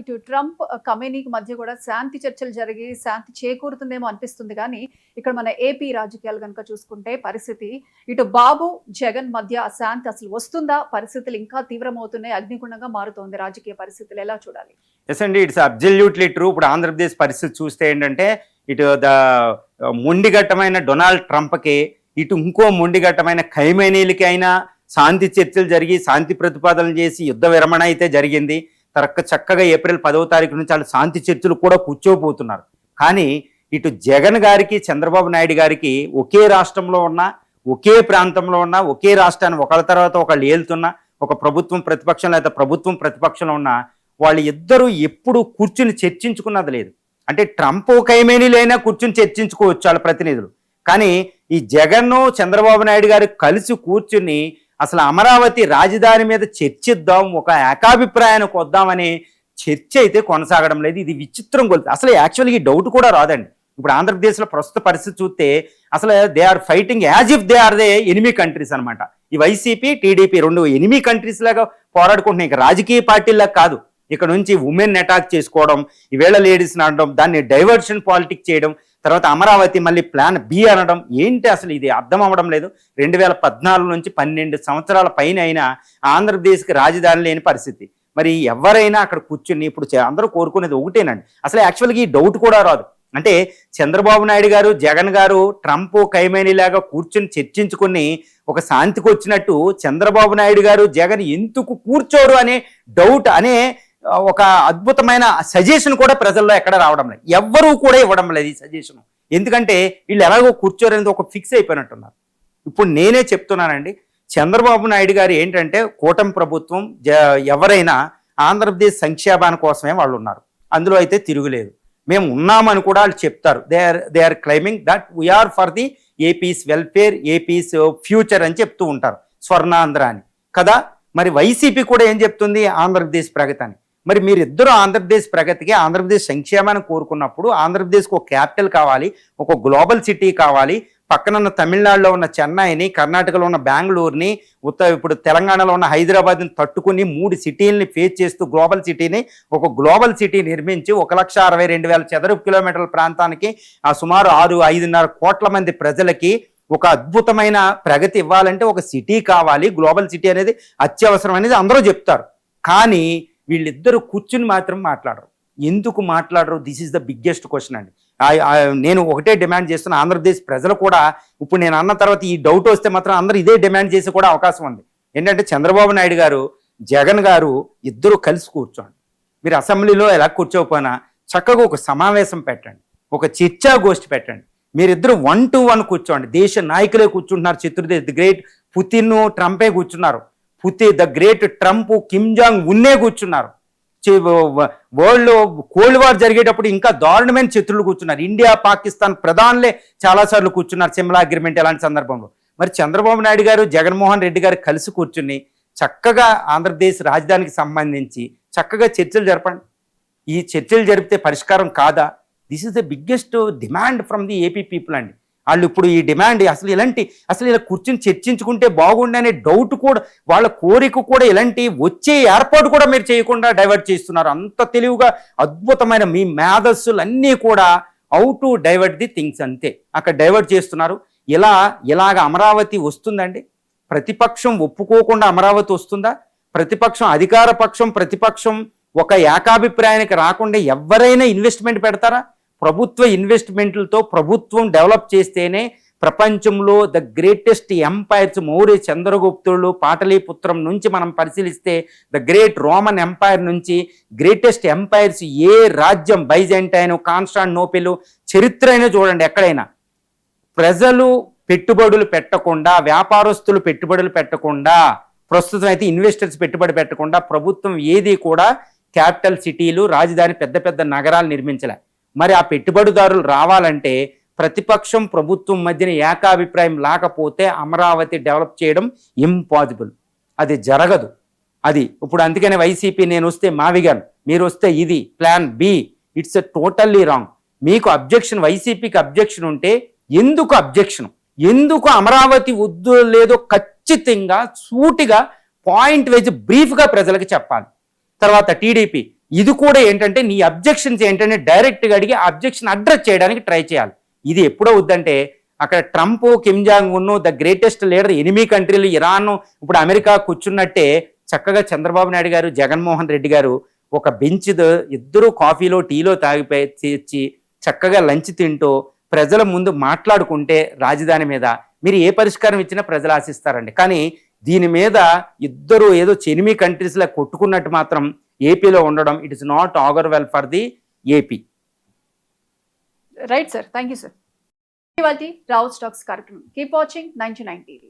ఇటు ట్రంప్ కమేనీకి మధ్య కూడా శాంతి చర్చలు జరిగి శాంతి చేకూరుతుందేమో అనిపిస్తుంది కానీ ఇక్కడ మన ఏపీ రాజకీయాలు కనుక చూసుకుంటే పరిస్థితి ఇటు బాబు జగన్ మధ్య ఆ శాంతి అసలు వస్తుందా, పరిస్థితులు ఇంకా తీవ్రమవుతున్నాయి, అగ్నిగుండంగా మారుతోంది రాజకీయ పరిస్థితులు, ఎలా చూడాలి? ఎస్ అండి, ఇట్స్ అబ్జల్యూట్లీ ట్రూ. ఇప్పుడు ఆంధ్రప్రదేశ్ పరిస్థితి చూస్తే ఏంటంటే ఇటు మొండిఘట్టమైన డొనాల్డ్ ట్రంప్కి, ఇటు ఇంకో మొండిఘట్టమైన ఖైమేనీలకి అయినా శాంతి చర్చలు జరిగి శాంతి ప్రతిపాదనలు చేసి యుద్ధ విరమణ అయితే జరిగింది. చక్కగా ఏప్రిల్ 10వ తారీఖు నుంచి వాళ్ళు శాంతి చర్చలు కూడా కూర్చోపోతున్నారు. కానీ ఇటు జగన్ గారికి చంద్రబాబు నాయుడు గారికి ఒకే రాష్ట్రంలో ఉన్న, ఒకే ప్రాంతంలో ఉన్న, ఒకే రాష్ట్రాన్ని ఒకళ్ళ తర్వాత ఒకళ్ళు ఏలుతున్న, ఒక ప్రభుత్వం ప్రతిపక్షం లేదా ప్రభుత్వం ప్రతిపక్షంలో ఉన్న వాళ్ళు ఇద్దరు ఎప్పుడు కూర్చుని చర్చించుకున్నది లేదు. అంటే ట్రంప్ ఖైమేనీలైనా కూర్చుని చర్చించుకోవచ్చు వాళ్ళ ప్రతినిధులు. కానీ ఈ జగన్ చంద్రబాబు నాయుడు గారు కలిసి కూర్చుని అసలు అమరావతి రాజధాని మీద చర్చిద్దాం, ఒక ఏకాభిప్రాయానికి వద్దామనే చర్చ అయితే కొనసాగడం లేదు. ఇది విచిత్రం కొలుతుంది. అసలు యాక్చువల్గా ఈ డౌట్ కూడా రాదండి. ఇప్పుడు ఆంధ్రప్రదేశ్లో ప్రస్తుత పరిస్థితి చూస్తే అసలు they are fighting as if they are they enemy countries అనమాట. ఈ వైసీపీ టీడీపీ రెండు ఎనిమీ కంట్రీస్ లాగా పోరాడుకుంటున్నాయి. ఇక రాజకీయ పార్టీలకు కాదు, ఇక్కడ నుంచి ఉమెన్ అటాక్ చేసుకోవడం, ఈవేళ లేడీస్ని అనడం, దాన్ని డైవర్షన్ పాలిటిక్స్ చేయడం, తర్వాత అమరావతి మళ్ళీ ప్లాన్ బి అనడం. ఏంటి అసలు ఇది అర్థం అవ్వడం లేదు. 2014 నుంచి 12 సంవత్సరాల పైన అయినా ఆంధ్రప్రదేశ్కి రాజధాని లేని పరిస్థితి. మరి ఎవరైనా అక్కడ కూర్చుని ఇప్పుడు అందరూ కోరుకునేది ఒకటేనండి. అసలు యాక్చువల్గా ఈ డౌట్ కూడా రాదు. అంటే చంద్రబాబు నాయుడు గారు జగన్ గారు ట్రంప్ ఖైమేనీలాగా కూర్చుని చర్చించుకుని ఒక శాంతికి వచ్చినట్టు చంద్రబాబు నాయుడు గారు జగన్ ఎందుకు కూర్చోరు అనే డౌట్ అనే ఒక అద్భుతమైన సజెషన్ కూడా ప్రజల్లో ఎక్కడ రావడం లేదు. ఎవ్వరూ కూడా ఇవ్వడం లేదు ఈ సజెషన్. ఎందుకంటే వీళ్ళు ఎలాగో కూర్చోరనేది ఒక ఫిక్స్ అయిపోయినట్టున్నారు. ఇప్పుడు నేనే చెప్తున్నానండి, చంద్రబాబు నాయుడు గారు ఏంటంటే కూటమి ప్రభుత్వం ఎవరైనా ఆంధ్రప్రదేశ్ సంక్షేమాని కోసమే వాళ్ళు ఉన్నారు, అందులో అయితే తిరుగులేదు. మేము ఉన్నామని కూడా వాళ్ళు చెప్తారు. They are claiming that we are for the AP's welfare, AP's future అని చెప్తూ ఉంటారు, స్వర్ణాంధ్ర అని కదా. మరి వైసీపీ కూడా ఏం చెప్తుంది? ఆంధ్రప్రదేశ్ ప్రగతి అని. మరి మీరిద్దరూ ఆంధ్రప్రదేశ్ ప్రగతికి, ఆంధ్రప్రదేశ్ సంక్షేమాన్ని కోరుకున్నప్పుడు ఆంధ్రప్రదేశ్కి ఒక క్యాపిటల్ కావాలి, ఒక గ్లోబల్ సిటీ కావాలి. పక్కనున్న తమిళనాడులో ఉన్న చెన్నైని, కర్ణాటకలో ఉన్న బెంగళూరుని, ఇప్పుడు తెలంగాణలో ఉన్న హైదరాబాద్ని తట్టుకుని 3 సిటీలని ఫేస్ చేస్తూ గ్లోబల్ సిటీని, ఒక గ్లోబల్ సిటీ నిర్మించి 1,62,000 చదరపు కిలోమీటర్ల ప్రాంతానికి సుమారు 5.5 కోట్ల మంది ప్రజలకి ఒక అద్భుతమైన ప్రగతి ఇవ్వాలంటే ఒక సిటీ కావాలి, గ్లోబల్ సిటీ అనేది అత్యవసరం అనేది అందరూ చెప్తారు. కానీ వీళ్ళిద్దరూ కూర్చుని మాత్రం మాట్లాడరు. ఎందుకు మాట్లాడరు? This is the biggest question అండి. నేను ఒకటే డిమాండ్ చేస్తున్నా, ఆంధ్రప్రదేశ్ ప్రజలు కూడా ఇప్పుడు నేను అన్న తర్వాత ఈ డౌట్ వస్తే మాత్రం అందరూ ఇదే డిమాండ్ చేసి కూడా అవకాశం ఉంది. ఏంటంటే చంద్రబాబు నాయుడు గారు జగన్ గారు ఇద్దరు కలిసి కూర్చోండి. మీరు అసెంబ్లీలో ఎలా కూర్చోకపోయినా చక్కగా ఒక సమావేశం పెట్టండి, ఒక చర్చా గోష్ఠి పెట్టండి. మీరిద్దరు 1 to 1 కూర్చోండి. దేశ నాయకులే కూర్చుంటున్నారు. ది గ్రేట్ పుతిన్ ట్రంపే కూర్చున్నారు. The great Trump Kim Jong ఉన్నే కూర్చున్నారు. వరల్డ్ కోల్డ్ వార్ జరిగేటప్పుడు ఇంకా దారుణమైన శత్రువులు కూర్చున్నారు. ఇండియా పాకిస్తాన్ ప్రధానులే చాలాసార్లు కూర్చున్నారు సిమ్లా అగ్రిమెంట్ ఎలాంటి సందర్భంలో. మరి చంద్రబాబు నాయుడు గారు జగన్మోహన్ రెడ్డి గారు కలిసి కూర్చుని చక్కగా ఆంధ్రప్రదేశ్ రాజధానికి సంబంధించి చక్కగా చర్చలు జరపండి. ఈ చర్చలు జరిపితే పరిష్కారం కాదా? This is the biggest demand from the AP people అండి. వాళ్ళు ఇప్పుడు ఈ డిమాండ్ అసలు ఇలా కూర్చుని చర్చించుకుంటే బాగుండే అనే డౌట్ కూడా, వాళ్ళ కోరిక కూడా ఇలాంటి వచ్చే ఏర్పాటు కూడా మీరు చేయకుండా డైవర్ట్ చేస్తున్నారు. అంత తెలివిగా అద్భుతమైన మీ మేధస్సులన్నీ కూడా how to divert the things అంతే అక్కడ డైవర్ట్ చేస్తున్నారు. ఇలాగ అమరావతి వస్తుందండి? ప్రతిపక్షం ఒప్పుకోకుండా అమరావతి వస్తుందా? ప్రతిపక్షం, అధికార పక్షం, ప్రతిపక్షం ఒక ఏకాభిప్రాయానికి రాకుండా ఎవరైనా ఇన్వెస్ట్మెంట్ పెడతారా? ప్రభుత్వ ఇన్వెస్ట్మెంట్లతో ప్రభుత్వం డెవలప్ చేస్తేనే ప్రపంచంలో ద గ్రేటెస్ట్ ఎంపైర్స్, మౌర్య చంద్రగుప్తులు, పాటలీపుత్రం నుంచి మనం పరిశీలిస్తే ద గ్రేట్ రోమన్ ఎంపైర్ నుంచి గ్రేటెస్ట్ ఎంపైర్స్ ఏ రాజ్యం, బైజెంటైన్, కాన్స్టాంటినోపిల్ చరిత్ర అయినా చూడండి. ఎక్కడైనా ప్రజలు పెట్టుబడులు పెట్టకుండా, వ్యాపారస్తులు పెట్టుబడులు పెట్టకుండా, ప్రస్తుతం అయితే ఇన్వెస్టర్స్ పెట్టుబడి పెట్టకుండా ప్రభుత్వం ఏది కూడా క్యాపిటల్ సిటీలు, రాజధాని, పెద్ద పెద్ద నగరాలు నిర్మించలే. మరి ఆ పెట్టుబడిదారులు రావాలంటే ప్రతిపక్షం ప్రభుత్వం మధ్యన ఏకాభిప్రాయం లేకపోతే అమరావతి డెవలప్ చేయడం ఇంపాసిబుల్. అది జరగదు. అది ఇప్పుడు అందుకనే వైసీపీ నేను వస్తే మావిగాను, మీరు వస్తే ఇది plan B. It's totally wrong. మీకు అబ్జెక్షన్, వైసీపీకి అబ్జెక్షన్ ఉంటే ఎందుకు అబ్జెక్షన్, ఎందుకు అమరావతి వద్దు లేదో ఖచ్చితంగా సూటిగా పాయింట్ వైజ్ బ్రీఫ్గా ప్రజలకు చెప్పాలి. తర్వాత టీడీపీ ఇది కూడా ఏంటంటే నీ అబ్జెక్షన్స్ ఏంటంటే డైరెక్ట్గా అడిగి ఆ అబ్జెక్షన్ అడ్రస్ చేయడానికి ట్రై చేయాలి. ఇది ఎప్పుడో వద్దంటే అక్కడ Trump, Kim Jong Un, the greatest leader enemy కంట్రీలు, ఇరాన్, ఇప్పుడు అమెరికా కూర్చున్నట్టే చక్కగా చంద్రబాబు నాయుడు గారు, జగన్మోహన్ రెడ్డి గారు ఒక బెంచ్ ఇద్దరు కాఫీలో టీలో తాగిపోయి తెచ్చి చక్కగా లంచ్ తింటూ ప్రజల ముందు మాట్లాడుకుంటే రాజధాని మీద మీరు ఏ పరిష్కారం ఇచ్చినా ప్రజలు ఆశిస్తారండి. కానీ దీని మీద ఇద్దరు ఏదో ఎనిమీ కంట్రీస్లో కొట్టుకున్నట్టు మాత్రం ఏపీలో ఉండడం it is not augur well for the AP. Right sir, thank you sir. ఇవాల్టి రావు స్టాక్స్ కార్యక్రమం. Keep watching 99 TV.